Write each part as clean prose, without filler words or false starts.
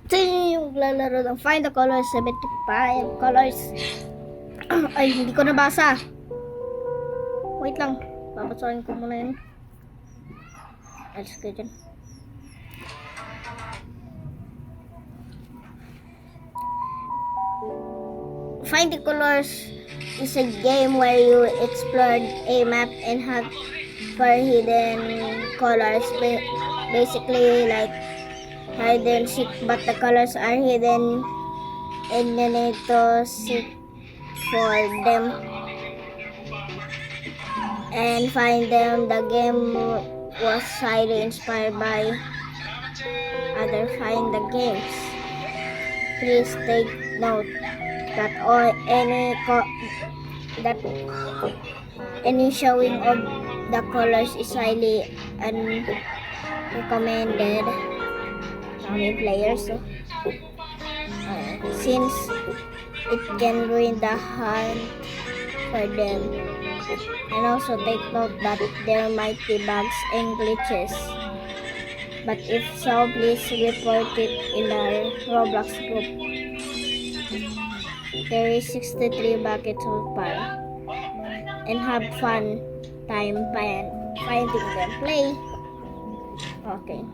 Yung lalaro ng Find the Colors 75 colors. Ay, hindi ko nabasa. Wait lang. Babasahin ko muna yun. Alis ko dyan. Find the Colors is a game where you explore a map and hunt for hidden colors. Basically like hide and seek, but the colors are hidden and you need to seek for them and find them. The game was highly inspired by other Find the games. Please take note that any showing of the colors is highly unrecommended. Many players, so, since it can ruin the hunt for them. And also take note that there might be bugs and glitches. But if so, please report it in our Roblox group. There is 63 buckets so far. And have fun time finding them. Play. Okay.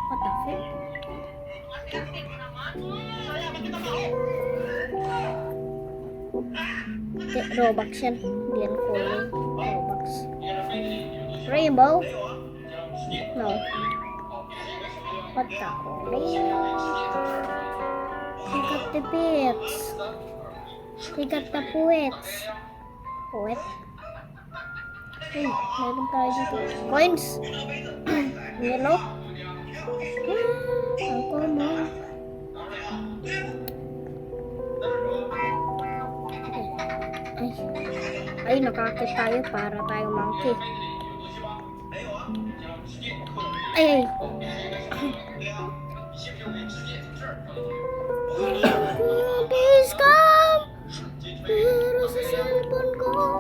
What the fuck? Robux yan. Hindi yan calling. Robux. Rainbow? No. What the calling? We got the pets. We got the poets. Poet? Hey, meron tayo dito. Coins! Yellow? Ako mo. Ay, nakakit tayo para tayong monkey. Ay. Base cam! Pero sa cellphone ko,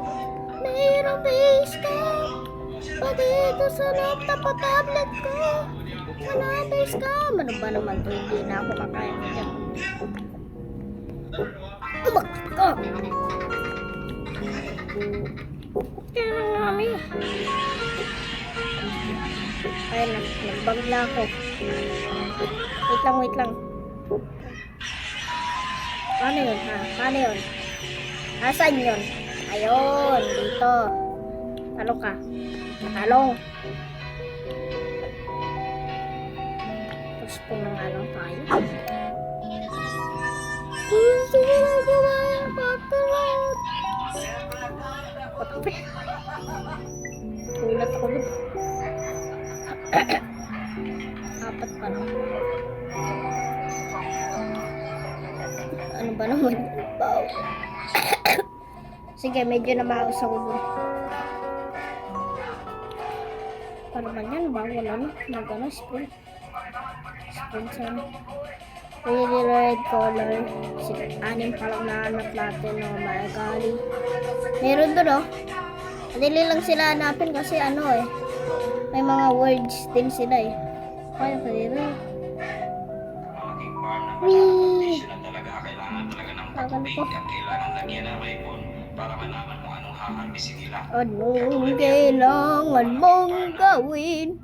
mayroong base cam. Pati ito sa laptop o tablet ko, wala base cam. Ano ba naman ito? Hindi na ako makaya dyan. Umak! Kaya lang namin. Ay, nagbag na ako. Wait lang. Paano yun, ha? Paano yun? Asan yun? Ayun, dito. Talong ka. Talong. Tapos po na nga lang tayo. Gusto ko lang kumain patulog. Patulog. Ulat ako dun. Apat pa lang. Ano ba naman? Wow. Sige, medyo na maus ako dun. Paano ba yan? Bawal ano? Mag-ano? Sprint. Sprint sana. Really red color. Anim pa lang nahanap natin. Oh my golly. Meron doon oh. Madali lang sila hanapin kasi ano eh. May mga words din sila eh. Kaya kanina. Wee! Kagal ko. Anong kailangan mong gawin?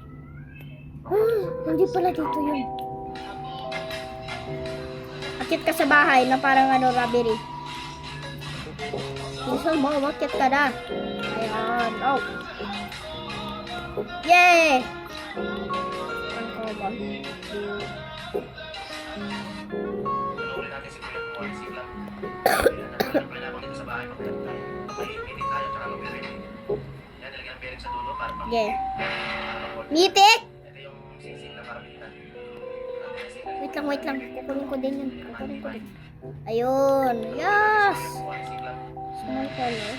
Hindi pala dito yun. Akit ka sa bahay na parang ano, robbery. Minsan mo, akit ka na. Ayan, oh. Yay! Ano ba? Yeah. Mitik! Wait lang. Kukunin ko din yun. Ayun. Yes! Small color.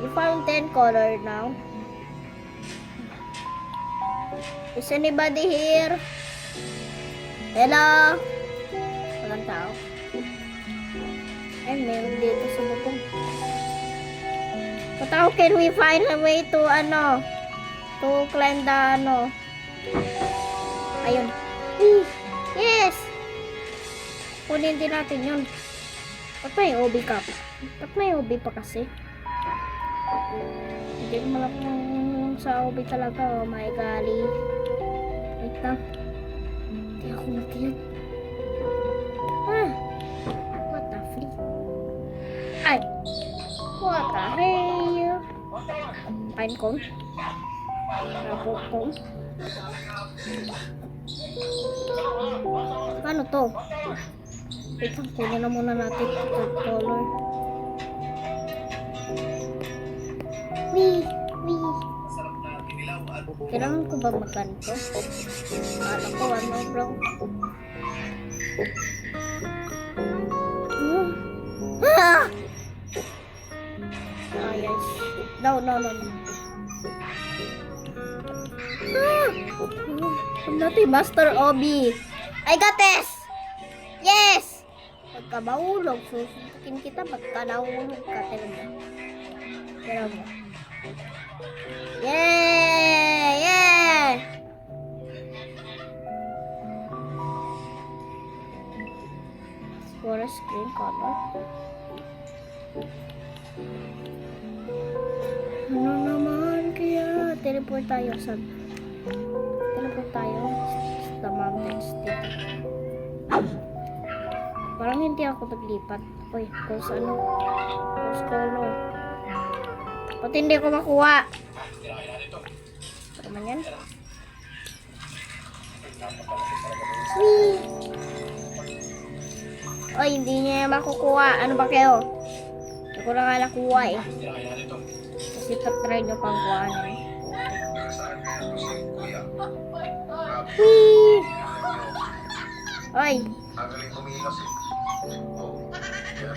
You found 10 color now. Is anybody here? Hello? Walang tao. Ay, meron dito sa bubong. But how can we find a way to climb the Ayun. kunin din natin yun. Ba't may OB ka pa? Ba't may OB pa kasi? Hindi ko malak kung sa OB talaga. Oh my golly. Wait lang. Hindi ako nakiyat. What the freak? Ay! What the hell? Pine cone? Rapo cone? Paano to? Wait lang, kunin na muna natin ito color. Wee! Kailangan ko ba magkanto? Kala ko ano bro? Ah! Ah, yes. No. I'm not a master Obi. I got this! Yes! Pagka mahulog, susuntukin kita pagka nahulog ka. Tira mo. Yeah! Forest green color. Ano naman kaya? Teleport tayo sa mountains dito. Parang hindi ako naglipat. Uy, kung sa ano? Kung color. Pati hindi ko makuha. Ano man yan? Whee! Oy, hindi niya makukuha. Ano ba kayo? Hindi ko na nga nakuha eh. Kasi try nyo pang kuhaan eh. Whee! Oy!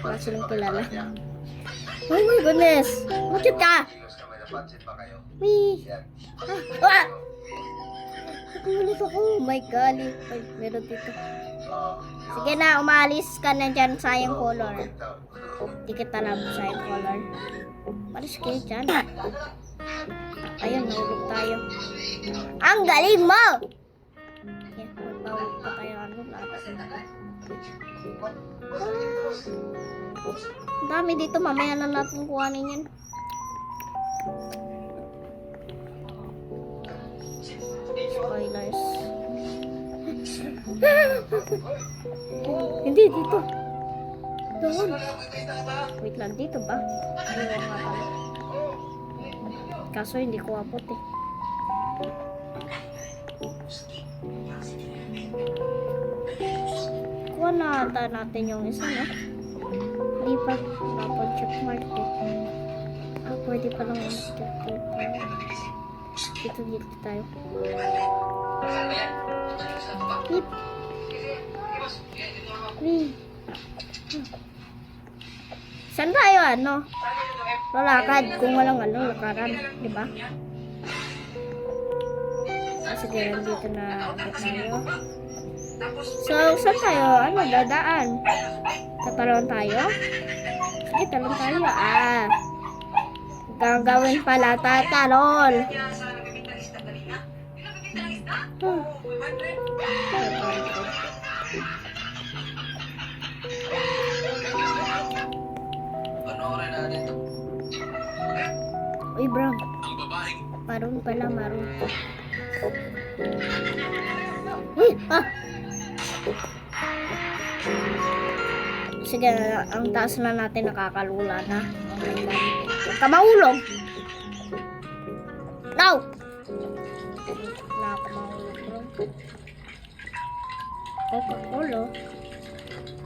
Wala silang kilala. Oh my goodness! Bakit ka? Whee! Ah! Nakulit ako. Oh my God. Ay, meron dito. Sige na, umalis ka na dyan, sayang color. Di kita lang sayang color. Umalis kayo dyan. Ayun, nahulog tayo. Ang galing mo! Okay, magpahulog pa tayo. Ano, lahat. Ang dami dito, mamaya na natin kuhanin yan. Spoilers. Hindi, dito. Doon. Wait lang, dito ba? Ayun nga pala. Kaso hindi ko abot eh. Kuha na ata natin yung isa, no? Hindi pa. Dapat check mark eh. Pwede pa lang yung check mark. Dito tayo. Hip. Saan tayo ano? Lalakad kung walang ano, lakaran, di ba? Sige, nandito na tayo. So, saan tayo? Ano, dadaan? Tatalon tayo? Sige, talon tayo. Gagawin pala, tatalon. Uy, bro. Maroon pala, maroon. Uy, Sige, ang taas na natin, nakakalula na. Huwag ka mahulog. No! Wala ka mahulog, bro. Coca-Cola.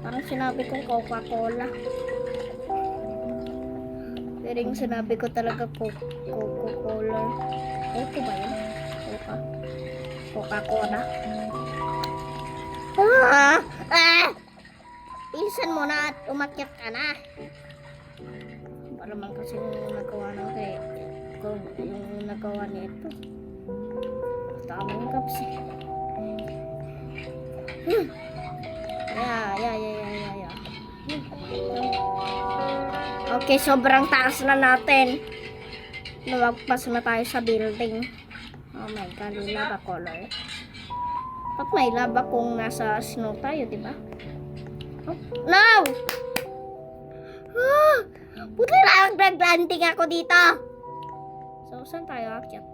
Parang sinabi kong Coca-Cola. Pero yung sinabi ko talaga Coca-Cola. Coca ba yun? Coca-Cola. Bilisan mo na at umakyat ka na. Para man kasi yung nagawa ng yung nagawa nito. Tamang kapsi. Yeah. Okay, sobrang taas na natin. Lumagpas na tayo sa building. Oh my God, yung lava color. Ba't may lava kung nasa snow tayo, di ba? No! Buti lang nag-landing ako dito. So, saan tayo akyat?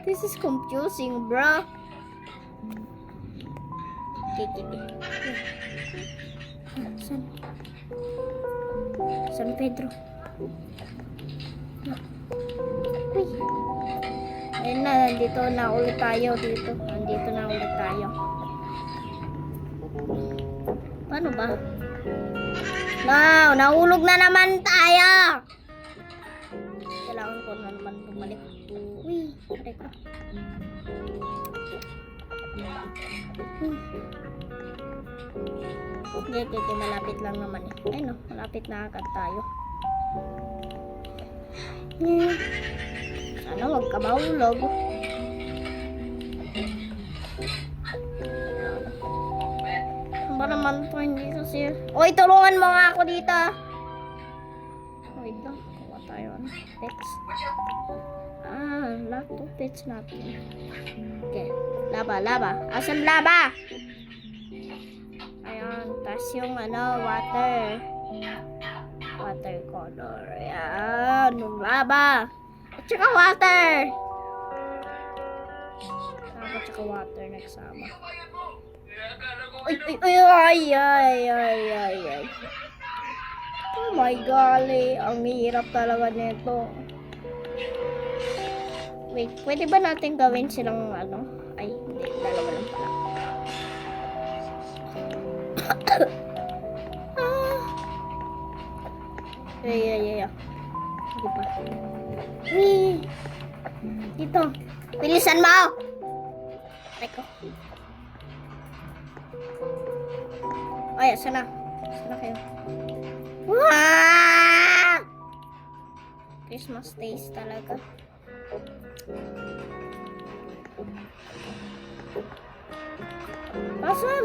This is confusing, bro. Okay. San Pedro. Uy. Ayun na, nandito na ulit tayo dito. Nandito na ulit tayo. Paano ba? No, nahulog na naman tayo. Kailangan ko na naman bumalik. Uy, aray ko. Okay, malapit lang naman eh. Ay no, malapit na agad tayo. Sana wag ka mahulog. Ba naman to, hindi kasi. Oy, tulungan mo nga ako dito. Wait lang, kuha tayo ano. Text. Laptop page natin. Okay, laba. Asan laba? Ayan, tas yung ano, water color. Ayan, yung laba. At saka water. Laba at saka water nagsama. Ay. Oh my golly, ang hirap talaga nito. Wait, pwede ba natin gawin silang ano? Ay, hindi, dalawa lang pala. Yeah. Hindi pa. Dito. Bilisan mo! Teko. Ay, sana kayo. Wow! Christmas days talaga.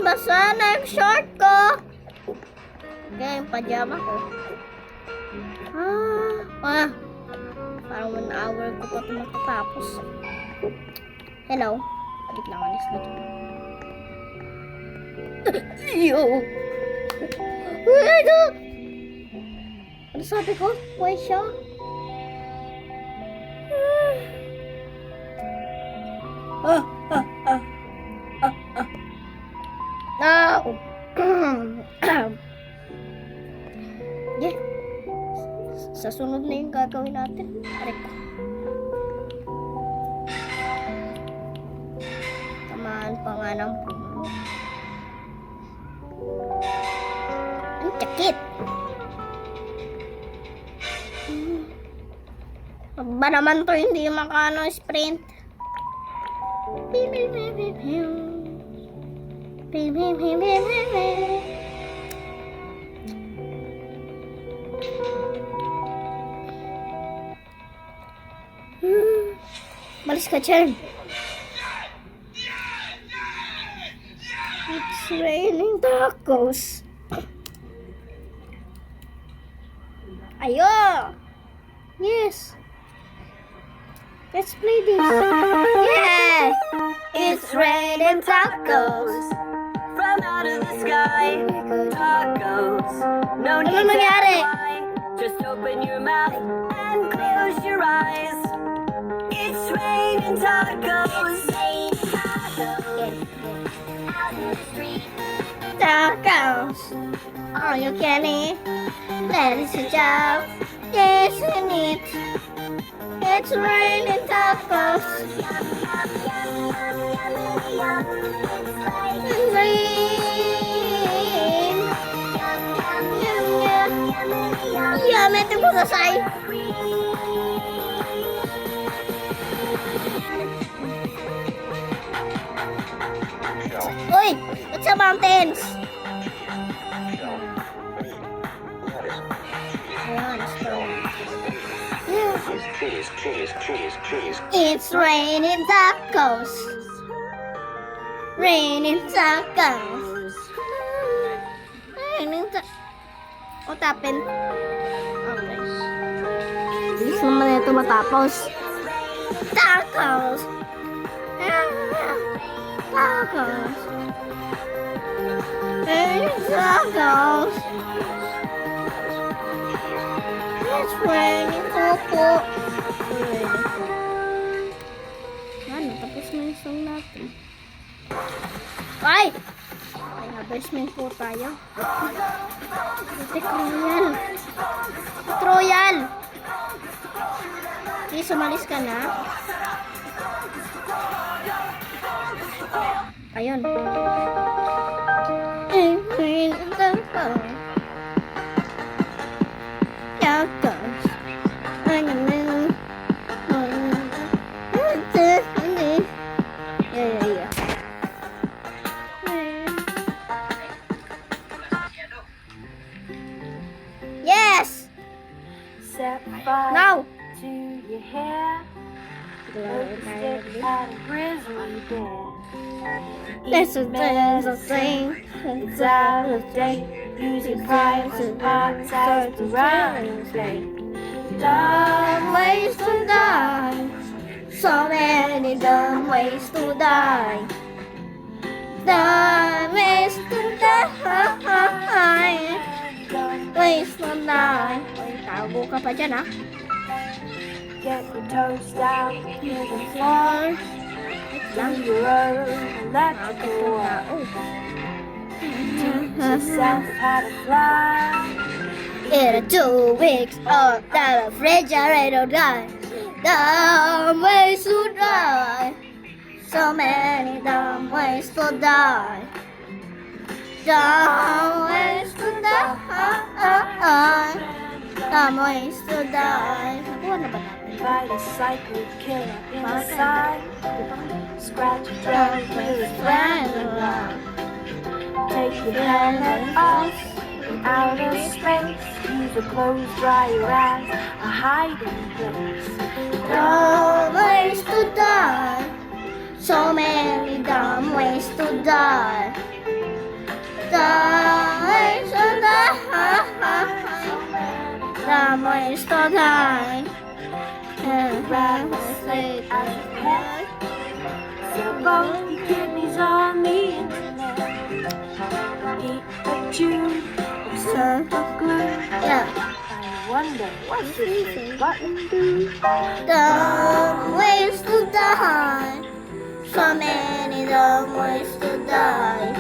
Basa na yung short ko. Okay, yung pajama ko. Parang 1 hour ko pa ito matatapos. Hello. Balik lang, alis na dyan. Yo! Ano sabi ko? Why siya? No! Yeah. Sa sunod na yung gagawin natin. Aray ko. Tamaan pa nga ng puno. Ang sakit. Ba naman to hindi makano sprint. Balis ka dyan. It's raining tacos. Ayo! Yes! Let's play this. Yeah! It's raining tacos from out of the sky. Tacos. No need to fly. Just open your mouth and close your eyes. It's raining tacos. Out in the street. Tacos. All you can eat. Let's job. Yes, in it. It's raining tacos. Rain. Yum, ito mo sasay. Uy, it's a mountains. It's raining tacos. Raining tacos. Raining tacos. What happened? Okay. Bilis naman ito matapos. Tacos. tacos. It's tacos. It's raining popo. Ano, tapos na yung song natin. Ay! Ay, na-basement po tayo. Tek Royal. Royal! Okay, sumalis ka na. Ayun. Yes! Set fire Now! to your hair. Lipstick and a grizzly bear. This is the thing. It's out of date. Using private parts as the running play. Dumb ways to die. So many dumb ways to die. Dumb ways to die. Ways to die. Ay, tago ka pa dyan, ah. Get your toes down to the floor. Do your own electrical work. Teach yourself how to fly. In 2 weeks, all the refrigerator died. Dumb ways to die. So many dumb ways to die. Dumb ways to die. Dumb ways to die. Nakuha na ba natin? Fight a psycho killer inside. Scratch your throat with a friend around. Take your helmet off in outer space. Use a clothes dryer as a hiding place. Dumb ways to die. So many dumb ways to die. Dumb ways to die. Dumb ways to die. Rattlesnake as a pet. Sell both your kidneys on the internet. Eat a tube of super glue. Yeah. I wonder what's this button do? Dumb ways to die. So many dumb ways to die.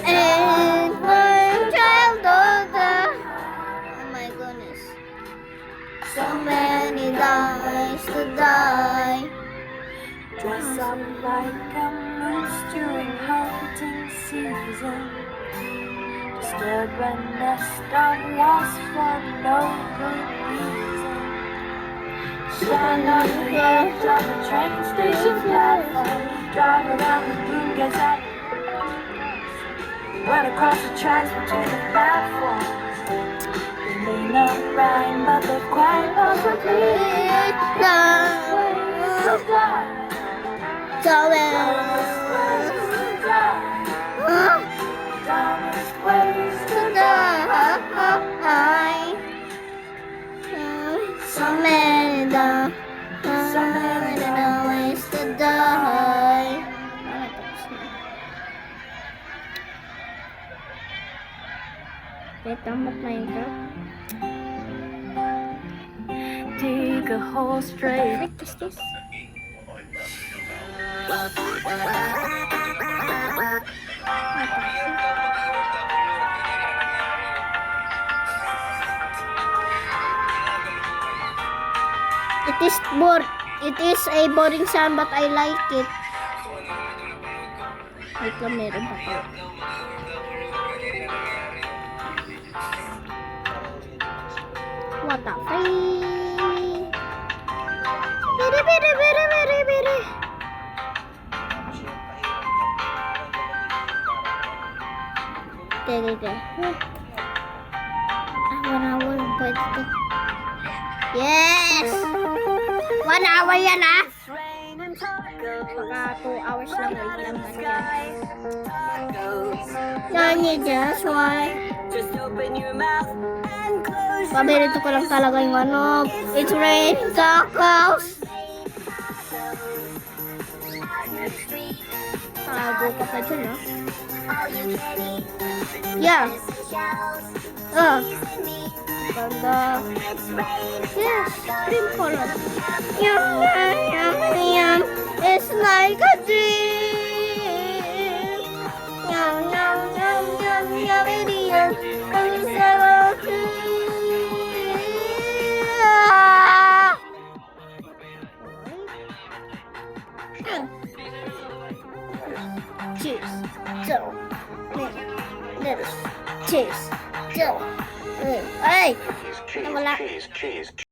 And one child of the... Oh my goodness. So many dumb ways to die. Dress up like a moose during hunting season. Disturb a nest of wasps for no good reason. Stand on the edge of the train station platform. Drive around the blue gazette. Run across the tracks between the platforms. They may not rhyme, but they're quite complete. So many ways to die. So many dumb ways to die. Tamat na yun ka. Dig a hole straight. What is this? It is a boring sound but I like it. Wait lang, meron pa to. What the freak? Biri, biri, biri, biri, biri. Dede. Ah, 1 hour. Pwede to. Yes! 1 hour yan, ah! Baka 2 hours lang. Wait lang ba yan? Can you just why? Just open your mouth and close Paborito ko lang talaga yung ano. It's raining tacos. Tago ka pa dyan, ah. Yeah. Ah. Ganda. Yes, dream color. Yum, yum, yum, yum. It's like a dream. Yum, yum, yum, yum, yum, yum. I'm so Cheers. So, let's cheers. So, hey, Cheese, wala. cheese, cheese, cheese.